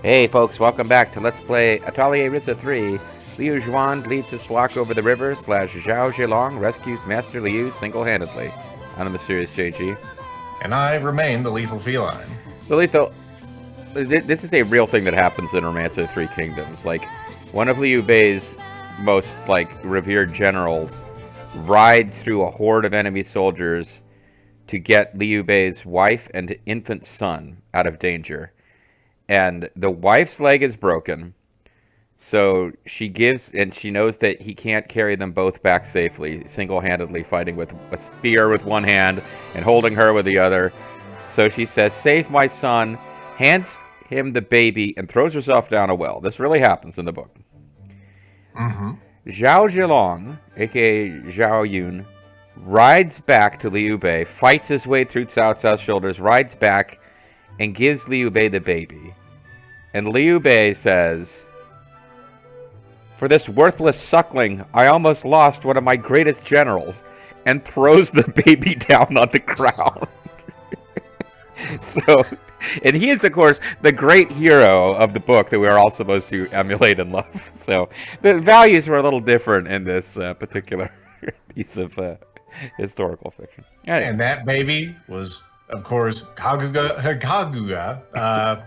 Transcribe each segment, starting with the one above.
Hey folks, welcome back to Let's Play Atelier Ryza 3. Liu Zhuan leads his flock over the river / Zhao Zhilong rescues Master Liu single-handedly. I'm the mysterious JG. And I remain the lethal feline. So Lethal, this is a real thing that happens in Romancer Three Kingdoms. Like, one of Liu Bei's most, revered generals rides through a horde of enemy soldiers to get Liu Bei's wife and infant son out of danger. And the wife's leg is broken, so she gives, and she knows that he can't carry them both back safely, single-handedly fighting with a spear with one hand and holding her with the other. So she says, "Save my son," hands him the baby, and throws herself down a well. This really happens in the book. Mm-hmm. Zhao Zhilong, aka Zhao Yun, rides back to Liu Bei, fights his way through Cao Cao's shoulders, rides back, and gives Liu Bei the baby. And Liu Bei says, "For this worthless suckling, I almost lost one of my greatest generals," and throws the baby down on the ground. So, and he is, of course, the great hero of the book that we are all supposed to emulate and love. So, the values were a little different in this particular piece of historical fiction. Anyway. And that baby was, of course, Kaguya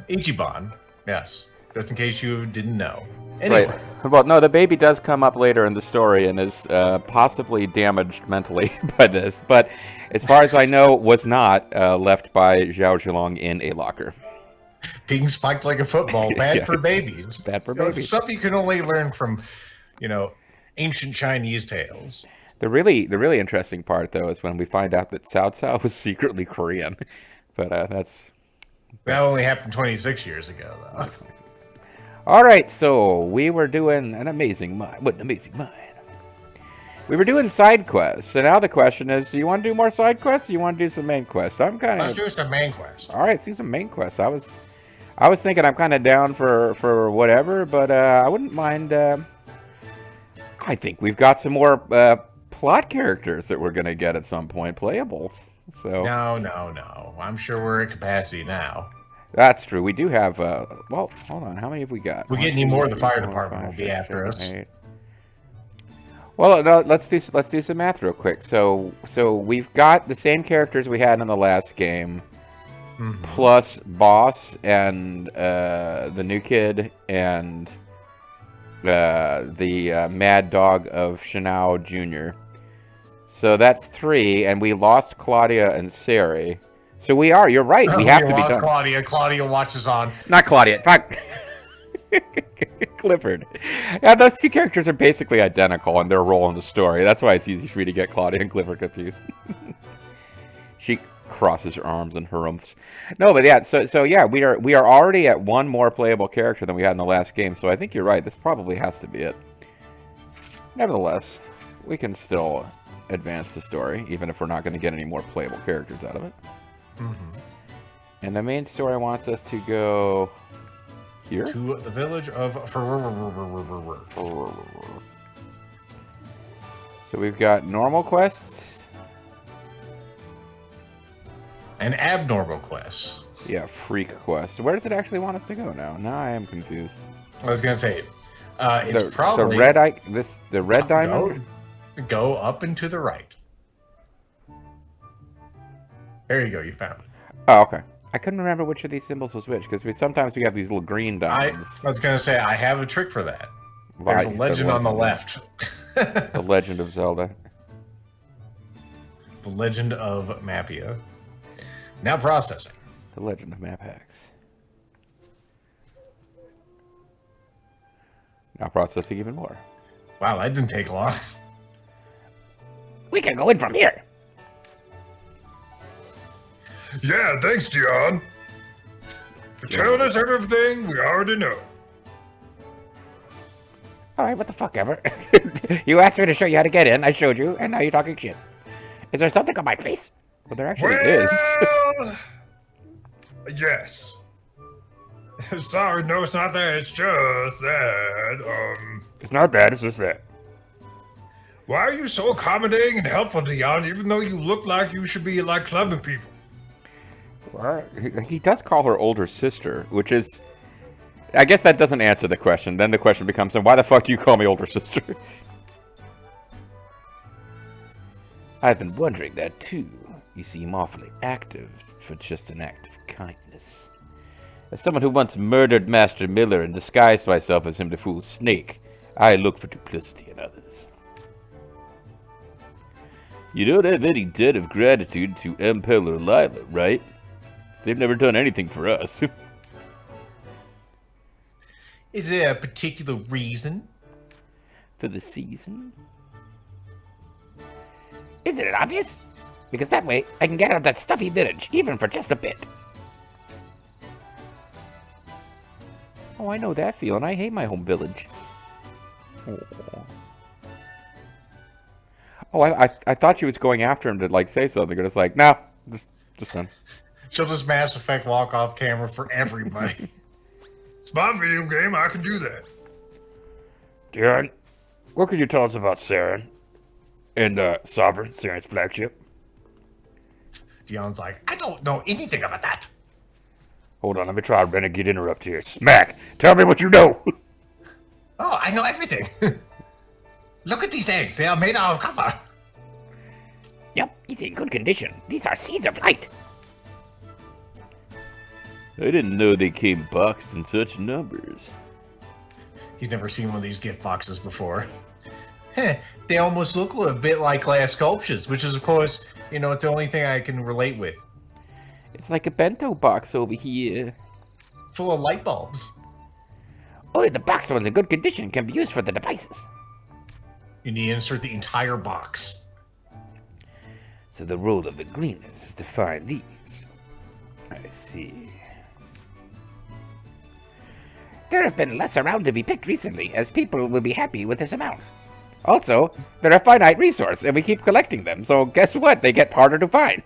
Ichiban. Yes, just in case you didn't know. Anyway. Right. Well, no, the baby does come up later in the story and is possibly damaged mentally by this, but as far as I know, was not left by Zhao Zhilong in a locker. Being spiked like a football, bad Yeah. for babies. Bad for babies. Stuff you can only learn from, ancient Chinese tales. The really interesting part, though, is when we find out that Cao Cao was secretly Korean. But That only happened 26 years ago, though. All right, so we were doing an amazing mind. What an amazing mind. We were doing side quests, and now the question is, do you want to do more side quests, or do you want to do some main quests? I'm kind of... Let's do some main quests. All right, see some main quests. I was thinking I'm kind of down for whatever, but I wouldn't mind... I think we've got some more plot characters that we're going to get at some point, playables. So No. I'm sure we're at capacity now. That's true. We do have, well, hold on. How many have we got? We get any more, the fire department will be after us. 8. Well, no, let's do some math real quick. So we've got the same characters we had in the last game, plus Boss and the new kid and the Mad Dog of Shanao Jr. So that's 3, and we lost Claudia and Sari. So we are. You're right. We have to be done. Claudia. Claudia watches on. Not Claudia. Fuck. Clifford. Yeah, those two characters are basically identical in their role in the story. That's why it's easy for me to get Claudia and Clifford confused. She crosses her arms and harumphs. No, but yeah. So yeah, we are already at one more playable character than we had in the last game. So I think you're right. This probably has to be it. Nevertheless, we can still advance the story, even if we're not going to get any more playable characters out of it. And the main story wants us to go here? To the village of... So we've got normal quests. And abnormal quests. Yeah, freak quests. Where does it actually want us to go now? Now I am confused. I was going to say, it's probably... The red diamond? Go up and to the right. There you go, you found it. Oh, okay. I couldn't remember which of these symbols was which, because sometimes we have these little green diamonds. I was going to say, I have a trick for that. There's a legend on the left. The Legend of Zelda. The Legend of Mapia. Now processing. The Legend of Map Hacks. Now processing even more. Wow, that didn't take long. We can go in from here. Yeah, thanks, John. For telling us everything we already know. Alright, what the fuck ever. You asked me to show you how to get in, I showed you, and now you're talking shit. Is there something on my face? Well, there actually is. Yes. Sorry, no, it's not that, it's just that, It's not bad, it's just that. Why are you so accommodating and helpful, Dion, even though you look like you should be, clubbing people? Well, he does call her older sister, which is I guess that doesn't answer the question. Then the question becomes, why the fuck do you call me older sister? I've been wondering that too. You seem awfully active for just an act of kindness. As someone who once murdered Master Miller and disguised myself as him to fool Snake, I look for duplicity in others. You don't have any debt of gratitude to Empel or Lila, right? They've never done anything for us. Is there a particular reason? For the season? Isn't it obvious? Because that way I can get out of that stuffy village, even for just a bit. Oh, I know that feeling. I hate my home village. Oh, I thought she was going after him to, like, say something. And it's like, no, just done. She'll just Mass Effect walk off camera for everybody. It's my video game. I can do that. Darren, what can you tell us about Saren and Sovereign, Saren's flagship? Dion's like, I don't know anything about that. Hold on, let me try a renegade interrupt here. Smack! Tell me what you know! Oh, I know everything. Look at these eggs. They are made out of copper. Yep, he's in good condition. These are seeds of light. I didn't know they came boxed in such numbers. He's never seen one of these gift boxes before. Heh, they almost look a bit like glass sculptures, which is, of course, it's the only thing I can relate with. It's like a bento box over here. Full of light bulbs. Only the boxed ones in good condition can be used for the devices. You need to insert the entire box. So the role of the gleaners is to find these. I see. There have been less around to be picked recently, as people will be happy with this amount. Also, they're a finite resource, and we keep collecting them, so guess what? They get harder to find.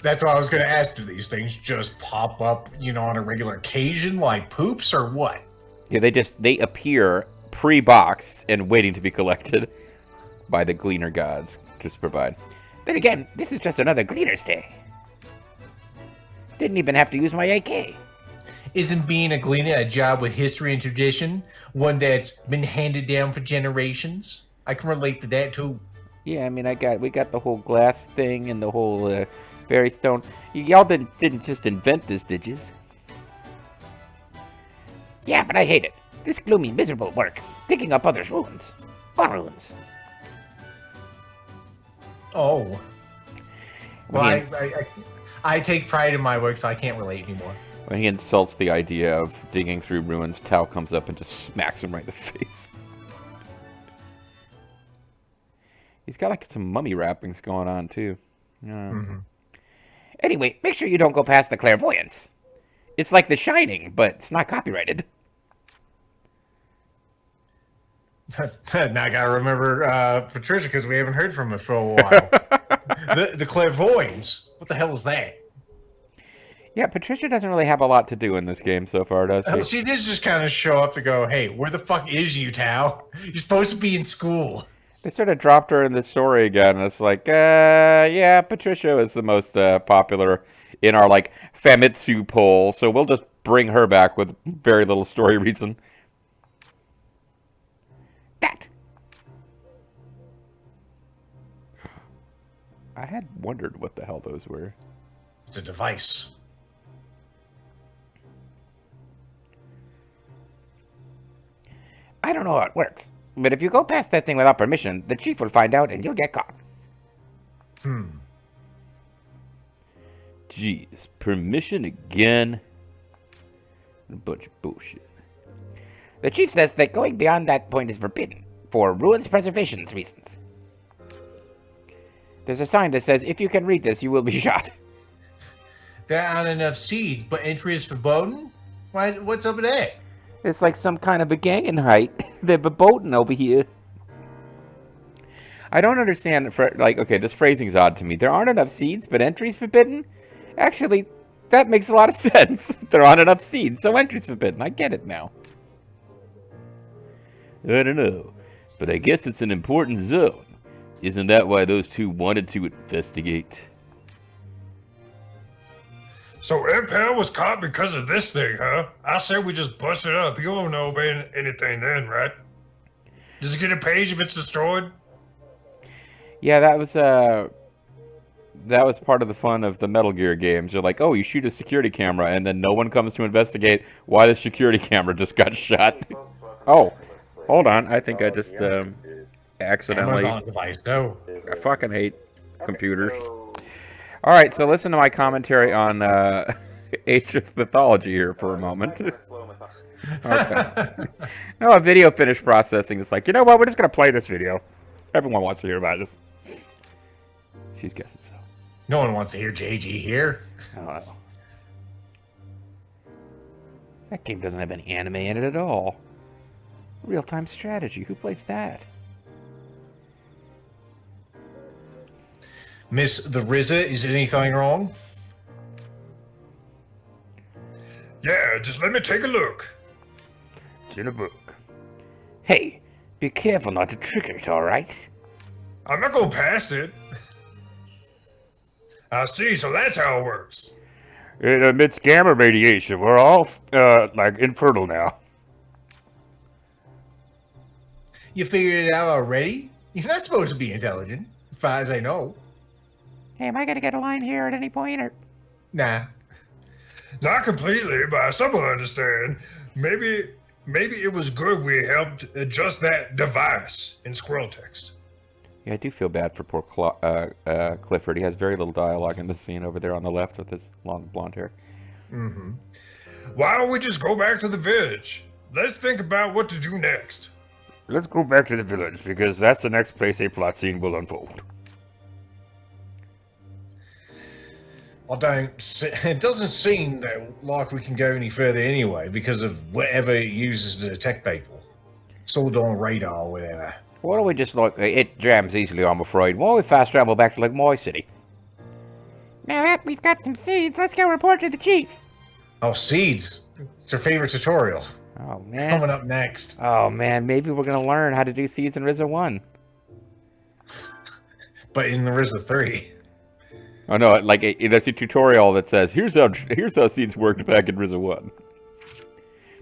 That's what I was going to ask. Do these things just pop up, on a regular occasion like poops or what? Yeah, they appear pre-boxed and waiting to be collected by the gleaner gods to provide. Then again, this is just another Gleaner's Day. Didn't even have to use my AK. Isn't being a gleaner a job with history and tradition? One that's been handed down for generations? I can relate to that too. Yeah, I mean, we got the whole glass thing and the whole fairy stone. Y'all didn't just invent this, did you? Yeah, but I hate it. This gloomy, miserable work, digging up others' ruins. Our ruins. Oh. Well, Yes. I take pride in my work, so I can't relate anymore. When he insults the idea of digging through ruins, Tao comes up and just smacks him right in the face. He's got like some mummy wrappings going on too. Anyway, make sure you don't go past the clairvoyance. It's like The Shining, but it's not copyrighted. Now I gotta remember Patricia, because we haven't heard from her for a while. the clairvoyance. What the hell is that? Yeah, Patricia doesn't really have a lot to do in this game so far, does she? She did just kind of show up to go, hey, where the fuck is you, Tao? You're supposed to be in school. They sort of dropped her in the story again, and it's like, yeah, Patricia is the most popular in our, like, Famitsu poll, so we'll just bring her back with very little story reason. That. I had wondered what the hell those were. It's a device. I don't know how it works, but if you go past that thing without permission, the chief will find out and you'll get caught. Jeez, permission again? A bunch of bullshit. The chief says that going beyond that point is forbidden, for ruins preservation reasons. There's a sign that says, if you can read this, you will be shot. There aren't enough seeds, but entry is verboten? What's up with that? It's like some kind of a Gangenheit. They're verboten over here. I don't understand, okay, this phrasing's odd to me. There aren't enough seeds, but entry's forbidden? Actually, that makes a lot of sense. There aren't enough seeds, so entry's forbidden. I get it now. I don't know, but I guess it's an important zone. Isn't that why those two wanted to investigate? So Impel was caught because of this thing, huh? I said we just bust it up. You don't know about anything then, right? Does it get a page if it's destroyed? Yeah, that was part of the fun of the Metal Gear games. You're like, oh, you shoot a security camera, and then no one comes to investigate why the security camera just got shot. Oh, hold on. I think I just accidentally. Amazon device. No. I fucking hate computers. All right, so listen to my commentary on Age of Mythology here for a moment. Okay. No, a video finished processing. It's like, you know what? We're just gonna play this video. Everyone wants to hear about this. She's guessing so. No one wants to hear JG here. Oh, that game doesn't have any anime in it at all. Real-time strategy. Who plays that? Miss the Ryza, is anything wrong? Yeah, just let me take a look. It's in a book. Hey, be careful not to trigger it, all right? I'm not going past it. I see, so that's how it works. It emits gamma radiation. We're all, like, infertile now. You figured it out already? You're not supposed to be intelligent, as far as I know. Hey, am I gonna get a line here at any point, or? Nah. Not completely, but I somewhat understand. Maybe it was good we helped adjust that device in squirrel text. Yeah, I do feel bad for poor Clifford. He has very little dialogue in this scene over there on the left with his long blonde hair. Mm-hmm. Why don't we just go back to the village? Let's think about what to do next. Let's go back to the village, because that's the next place a plot scene will unfold. It doesn't seem like we can go any further anyway because of whatever it uses to detect people. Sold on radar or whatever. Why don't we just look? It jams easily, I'm afraid. Why don't we fast travel back to, like, my city? Now that we've got some seeds, let's go report to the chief. Oh, seeds. It's her favorite tutorial. Oh, man. Coming up next. Oh, man, maybe we're gonna learn how to do seeds in Ryza 1. But in the Ryza 3. Oh no, like there's a tutorial that says here's how seeds worked back in Ryza 1.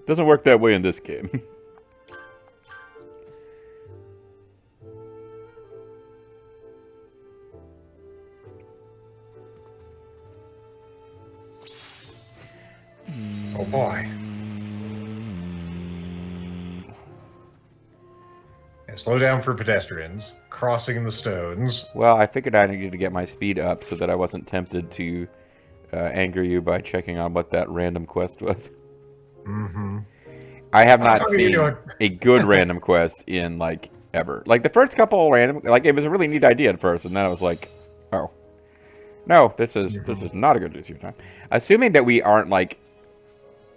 Doesn't work that way in this game. Oh boy. And slow down for pedestrians. Crossing the stones. Well, I figured I needed to get my speed up so that I wasn't tempted to anger you by checking on what that random quest was. Mm-hmm. I have not How are you seen doing? a good random quest in, like, ever. Like, the first couple random... Like, it was a really neat idea at first, and then I was like, oh. No, this is not a good use of your time. Assuming that we aren't, like...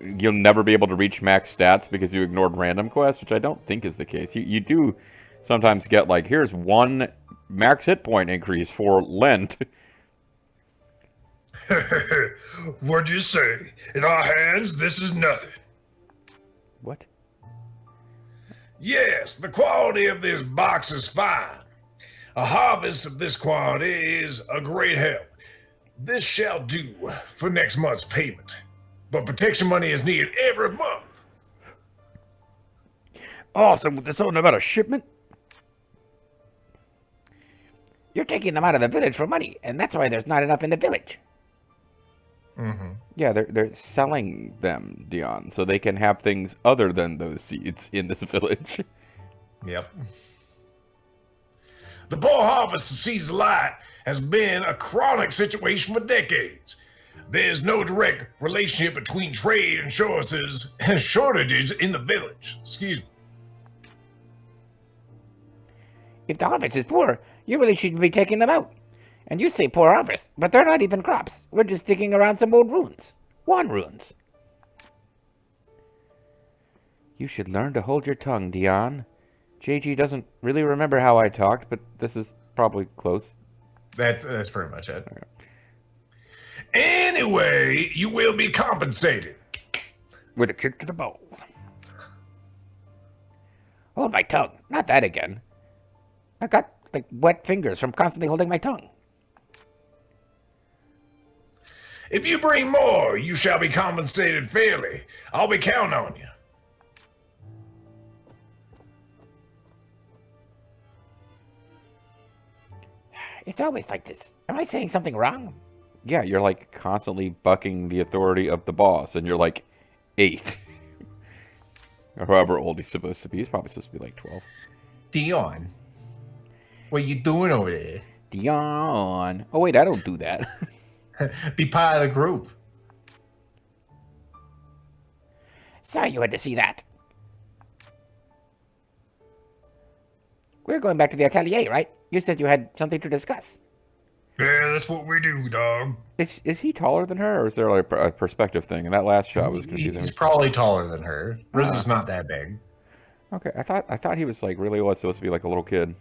You'll never be able to reach max stats because you ignored random quests, which I don't think is the case. You do sometimes get, like, here's one max hit point increase for Lent. What'd you say? In our hands, this is nothing. What? Yes, the quality of this box is fine. A harvest of this quality is a great help. This shall do for next month's payment. But protection money is needed every month. Awesome, there's something about a shipment? You're taking them out of the village for money, and that's why there's not enough in the village. Mm-hmm. Yeah, they're selling them, Dion, so they can have things other than those seeds in this village. Yep. The poor harvest of seeds of light has been a chronic situation for decades. There's no direct relationship between trade and shortages in the village. Excuse me. If the harvest is poor, you really shouldn't be taking them out. And you say poor harvest, but they're not even crops. We're just digging around some old ruins. One ruins. You should learn to hold your tongue, Dion. JG doesn't really remember how I talked, but this is probably close. That's pretty much it. Anyway, you will be compensated. With a kick to the balls. Hold my tongue. Not that again. I got, like, wet fingers from constantly holding my tongue. If you bring more, you shall be compensated fairly. I'll be counting on you. It's always like this. Am I saying something wrong? Yeah, you're like constantly bucking the authority of the boss, and you're like 8. Or however old he's supposed to be. He's probably supposed to be like 12. Dion, what you doing over there? Dion. Oh, wait, I don't do that. Be part of the group. Sorry you had to see that. We're going back to the Atelier, right? You said you had something to discuss. Yeah, that's what we do, dog. Is he taller than her, or is there like a perspective thing? And that last shot was confusing. He's probably taller than her. Ryza's not that big. Okay, I thought he was like really was supposed to be like a little kid.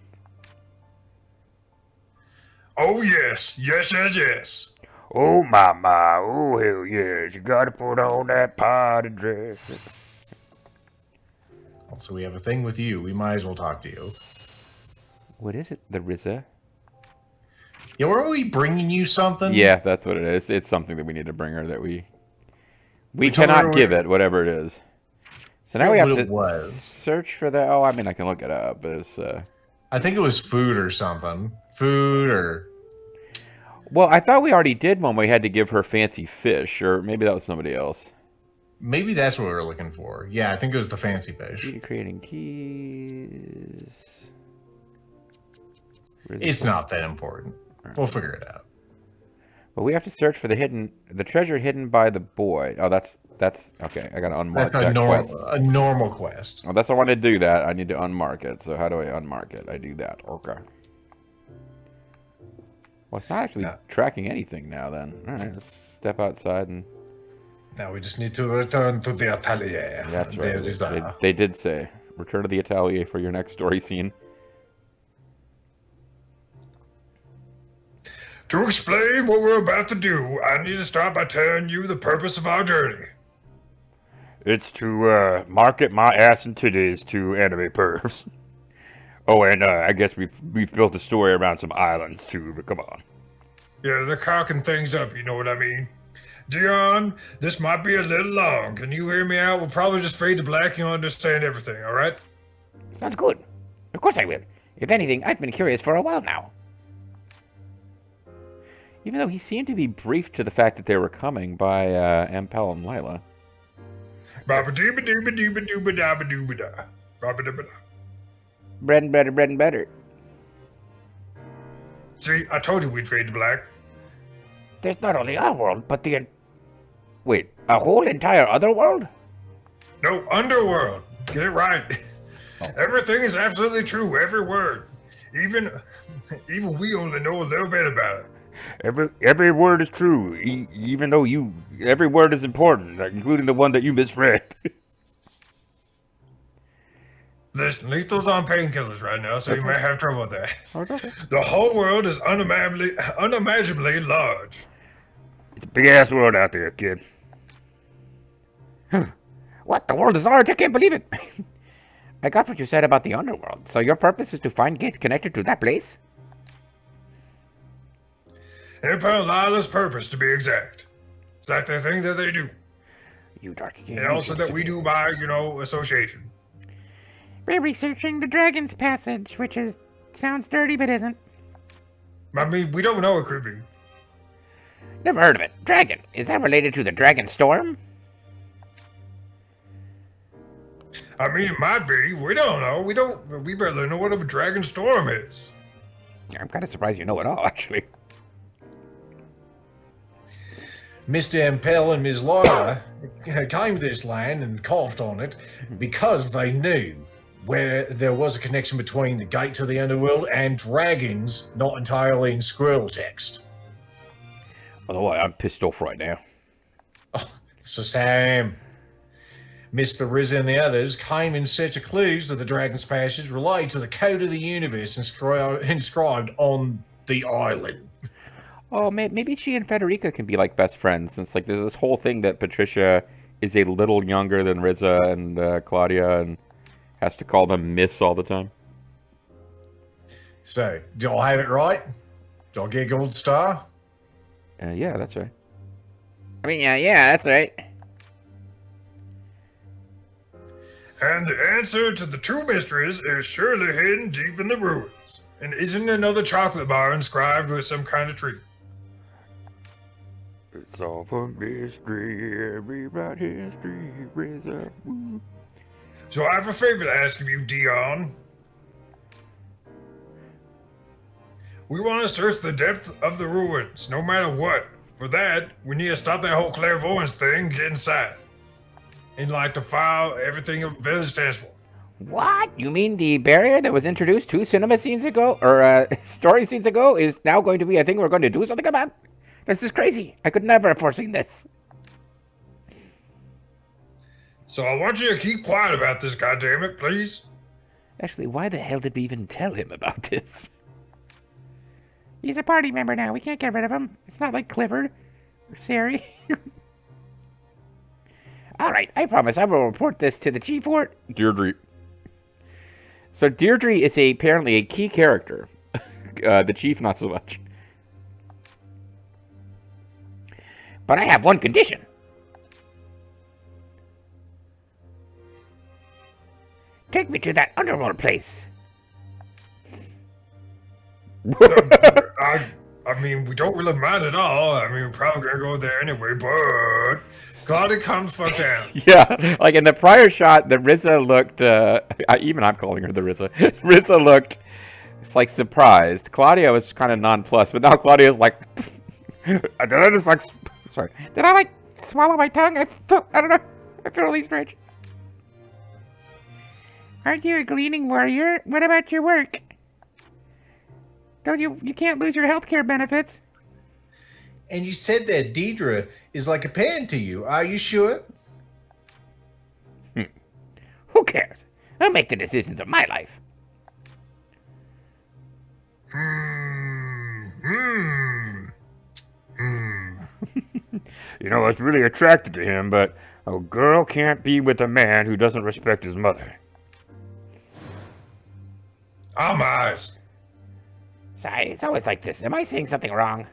Oh, yes. Yes. Oh, my. Oh, hell yes. You gotta put on that party dress. Also, we have a thing with you. We might as well talk to you. What is it? The Ryza? Yeah, weren't we bringing you something? Yeah, that's what it is. It's something that we need to bring her that we told her cannot give it, whatever it is. So now we have what to it was. search for that. Oh, I mean, I can look it up. But it's, I think it was food or something. Food or... well, I thought we already did one. We had to give her fancy fish, or maybe that was somebody else. Maybe that's what we were looking for. Yeah, I think it was the fancy fish. Key to creating keys. It's not that important. We'll figure it out. But we have to search for the treasure hidden by the boy. Oh, that's okay. I gotta unmark That's that quest. a normal quest. Oh, that's I want to do that. I need to unmark it. So how do I unmark it? I do that. Okay. Well, it's not actually tracking anything now. Then all right, let's step outside and. Now we just need to return to the Atelier. That's right. There is the... They did say return to the Atelier for your next story scene. To explain what we're about to do, I need to start by telling you the purpose of our journey. It's to market my ass and titties to anime pervs. Oh, and I guess we've built a story around some islands too. But come on. Yeah, they're cocking things up, you know what I mean? Dion, this might be a little long. Can you hear me out? We'll probably just fade to black. You'll understand everything, all right? Sounds good. Of course I will. If anything, I've been curious for a while now. Even though he seemed to be briefed to the fact that they were coming by Ampel and Lila. Ba-ba-doo-ba-doo-ba-doo-ba-da-ba-doo-ba-da. Ba-ba-da-ba-da. Bread and butter, bread and butter. See, I told you we'd fade to black. There's not only our world, but the... Wait, a whole entire other world? No, underworld. Get it right. Everything is absolutely true, every word. Even we only know a little bit about it. Every word is true, even though every word is important, including the one that you misread. Listen, Lethal's on painkillers right now, so you may have trouble with that. Okay. The whole world is unimaginably large. It's a big ass world out there, kid. What? The world is large? I can't believe it. I got what you said about the underworld. So your purpose is to find gates connected to that place? Empire Lila's purpose, to be exact. It's like the thing that they do. You darky game. And also that we do by, association. We're researching the Dragon's Passage, which sounds dirty but isn't. I mean, we don't know it could be. Never heard of it. Dragon. Is that related to the Dragon Storm? I mean, it might be. We don't know. We barely know what a dragon storm is. I'm kind of surprised you know it all, actually. Mr. Impel and Ms. Lyra came to this land and coughed on it because they knew where there was a connection between the gate to the underworld and dragons, not entirely in Skrill text. Otherwise, I'm pissed off right now. It's the same. Mr. Ryza and the others came in search of clues to the Dragon's Passage related to the code of the universe inscribed on the island. Oh, maybe she and Federica can be like best friends, since like there's this whole thing that Patricia is a little younger than Ryza and Claudia, and has to call them Miss all the time. So, do y'all have it right? Do y'all get a gold star? Yeah, that's right. I mean, yeah, that's right. And the answer to the true mysteries is surely hidden deep in the ruins. And isn't another chocolate bar inscribed with some kind of tree? It's all a mystery. Rewrite history. Ryza. Woo. So I have a favor to ask of you, Dion. We want to search the depth of the ruins, no matter what. For that, we need to stop that whole clairvoyance thing, get inside. And like to file everything a village stands for. What? You mean the barrier that was introduced 2 cinema scenes ago, or story scenes ago, is now going to be a thing we're going to do something about? This is crazy. I could never have foreseen this. So I want you to keep quiet about this, goddammit, please. Actually, why the hell did we even tell him about this? He's a party member now. We can't get rid of him. It's not like Clifford or Sari. All right, I promise I will report this to the chief fort. Deirdre. So Deirdre is apparently a key character. The chief, not so much. But I have one condition. Take me to that underworld place. I mean, we don't really mind at all. I mean, we're probably gonna go there anyway, but Claudia, calm the fuck down. Yeah, like in the prior shot, the Ryza looked, even I'm calling her the Ryza. Ryza looked, it's like surprised. Claudia was kind of nonplussed, but now Claudia's like, I just like, sorry. Did I, like, swallow my tongue? I don't know. I feel really strange. Aren't you a gleaning warrior? What about your work? Don't you can't lose your healthcare benefits. And you said that Deidre is like a parent to you. Are you sure? Who cares? I'll make the decisions of my life. You know, I was really attracted to him, but a girl can't be with a man who doesn't respect his mother. I'm eyes. Sigh, it's always like this. Am I saying something wrong?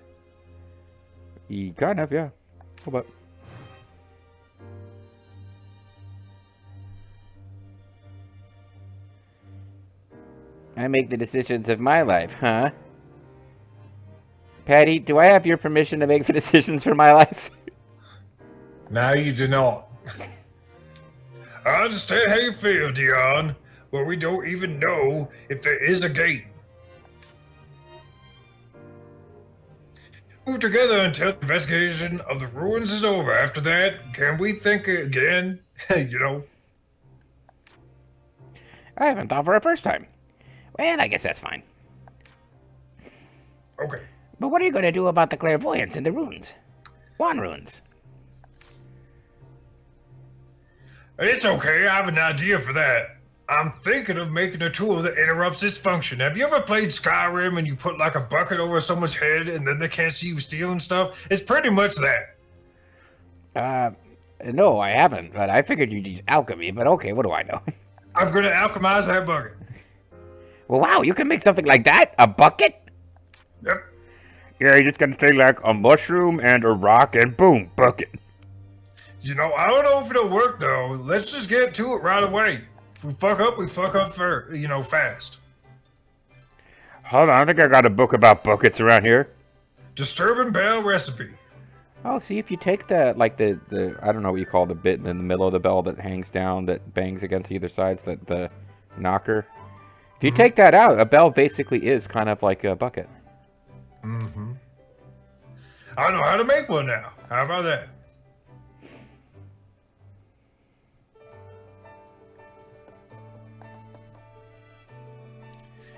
Kind of, yeah. Hold up. I make the decisions of my life, huh? Patty, do I have your permission to make the decisions for my life? No, you do not. I understand how you feel, Dion, but we don't even know if there is a gate. Move together until the investigation of the ruins is over. After that, can we think again? You know? I haven't thought for a first time. Well, I guess that's fine. Okay. But what are you going to do about the clairvoyance in the ruins? One ruins. It's okay, I have an idea for that. I'm thinking of making a tool that interrupts this function. Have you ever played Skyrim and you put like a bucket over someone's head and then they can't see you stealing stuff? It's pretty much that. No, I haven't, but I figured you'd use alchemy, but okay, what do I know? I'm gonna alchemize that bucket. Well, wow, you can make something like that? A bucket? Yep. Yeah, you just gotta take like a mushroom and a rock and boom, bucket. You know, I don't know if it'll work though. Let's just get to it right away. If we fuck up fast. Hold on, I think I got a book about buckets around here. Disturbing bell recipe. Oh, see, if you take the, like the I don't know what you call the bit in the middle of the bell that hangs down, that bangs against either sides, the knocker. If you take that out, a bell basically is kind of like a bucket. Mm-hmm. I know how to make one now. How about that?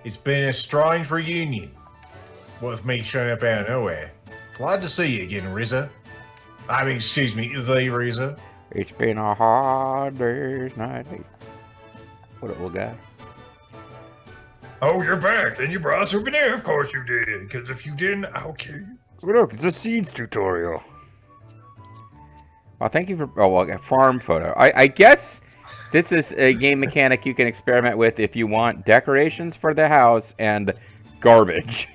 It's been a strange reunion. With me showing up out of nowhere. Glad to see you again, Ryza. I mean, excuse me, the Ryza. It's been a hard day's night. What up, little guy? Oh, you're back, and you brought a souvenir. Of course you did, because if you didn't, I'll kill you. Look, it's a seeds tutorial. Well, thank you for a farm photo. I guess this is a game mechanic you can experiment with if you want decorations for the house and garbage.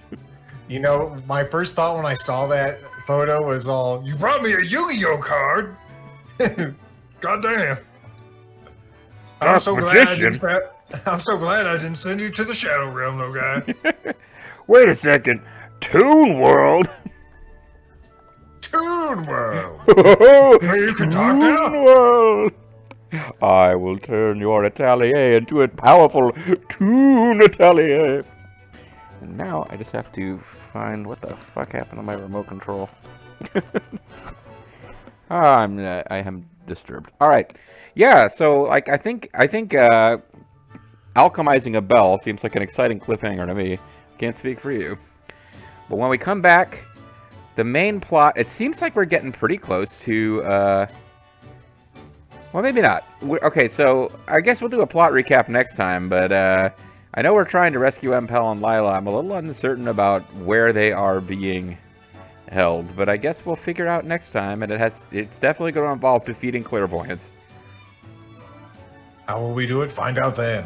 You know, my first thought when I saw that photo was all, You brought me a Yu-Gi-Oh card. God damn. I'm so glad I didn't. I'm so glad I didn't send you to the Shadow Realm, though, guy. Wait a second. Toon World? Toon World. You can talk now. World. I will turn your Atelier into a powerful Toon Atelier. And now I just have to find what the fuck happened to my remote control. I am disturbed. All right, yeah. So like I think alchemizing a bell seems like an exciting cliffhanger to me. Can't speak for you. But when we come back, the main plot. It seems like we're getting pretty close to. Well, maybe not. Okay, so I guess we'll do a plot recap next time. But I know we're trying to rescue Impel and Lila. I'm a little uncertain about where they are being held, but I guess we'll figure out next time, and it's definitely going to involve defeating clairvoyance. how will we do it? Find out then.